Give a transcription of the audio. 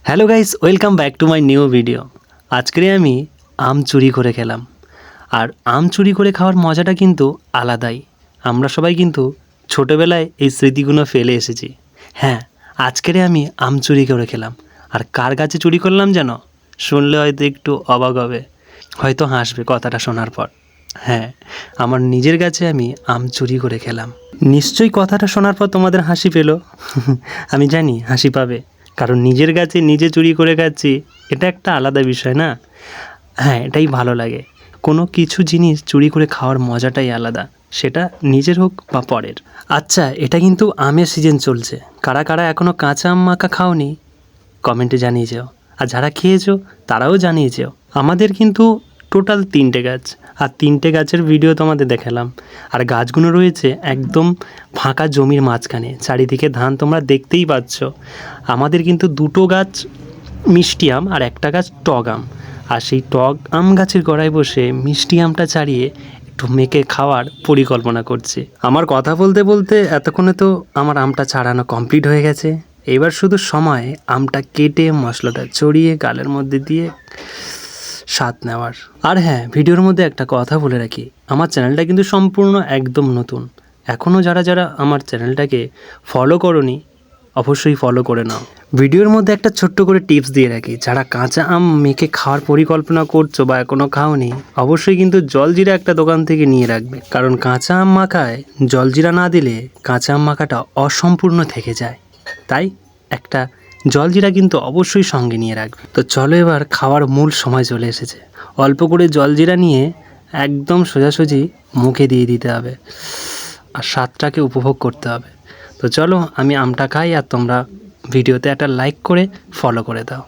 Hello guys, welcome back to my new video. আজকে আমি আম চুরি করে খেলাম। আর আম চুরি করে খাওয়ার মজাটা কিন্তু আলাদাই। আমরা সবাই কিন্তু ছোটোবেলায় এই স্মৃতিগুলো ফেলে এসেছি। হ্যাঁ, আজকে আমি আম চুরি করে খেলাম। আর কার কাছে চুরি করলাম যেন? শুনলে হয়তো একটু অবাক হবে, হয়তো হাসবে কথাটা শোনার পর। হ্যাঁ, আমার নিজের কাছে আমি আম চুরি করে খেলাম। নিশ্চয়ই কথাটা শোনার পর তোমাদের হাসি পেল। আমি জানি হাসি পাবে, কারণ নিজের কাছে নিজে চুরি করে খাচ্ছি, এটা একটা আলাদা বিষয় না? হ্যাঁ, এটাই ভালো লাগে। কোনো কিছু জিনিস চুরি করে খাওয়ার মজাটাই আলাদা, সেটা নিজের হোক বা পরের। আচ্ছা, এটা কিন্তু আমের সিজন চলছে। কারা কারা এখনও কাঁচা আম মাখা খাওনি কমেন্টে জানিয়ে যেও। আর যারা খেয়েছো তারাও জানিয়ে যেও। আমাদের কিন্তু টোটাল 3টে গাছ, আর 3টে গাছের ভিডিও তোমাদের দেখালাম। আর গাছগুলো রয়েছে একদম ফাঁকা জমির মাঝখানে, চারিদিকে ধান তোমরা দেখতেই পাচ্ছ। আমাদের কিন্তু 2টো গাছ মিষ্টি আম আর একটা গাছ টক আম। আর সেই টক আম গাছের গোড়ায় বসে মিষ্টি আমটা ছাড়িয়ে একটু মেখে খাওয়ার পরিকল্পনা করছি। আমার কথা বলতে বলতে এতক্ষণে তো আমার আমটা ছাড়ানো কমপ্লিট হয়ে গেছে। এবার শুধু সময় আমটা কেটে মশলাটা ছড়িয়ে গালের মধ্যে দিয়ে স্বাদ নেওয়ার। আর হ্যাঁ, ভিডিওর মধ্যে একটা কথা বলে রাখি, আমার চ্যানেলটা কিন্তু সম্পূর্ণ একদম নতুন। এখনও যারা যারা আমার চ্যানেলটাকে ফলো করোনি, অবশ্যই ফলো করে নাও। ভিডিওর মধ্যে একটা ছোট্ট করে টিপস দিয়ে রাখি, যারা কাঁচা আম মেখে খাওয়ার পরিকল্পনা করছো বা এখনও খাওনি, অবশ্যই কিন্তু জলজিরা একটা দোকান থেকে নিয়ে রাখবে। কারণ কাঁচা আম মাখায় জলজিরা না দিলে কাঁচা আম মাখাটা অসম্পূর্ণ থেকে যায়। তাই একটা জলজিরা কিন্তু অবশ্যই সঙ্গে নিয়ে রাখবে। তো চলো, এবার খাওয়ার মূল সময় চলে এসেছে। অল্প করে জলজিরা নিয়ে একদম সোজাসুজি মুখে দিয়ে দিতে হবে আর স্বাদটাকে উপভোগ করতে হবে। তো চলো, আমি আমটা খাই আর তোমরা ভিডিওতে একটা লাইক করে ফলো করে দাও।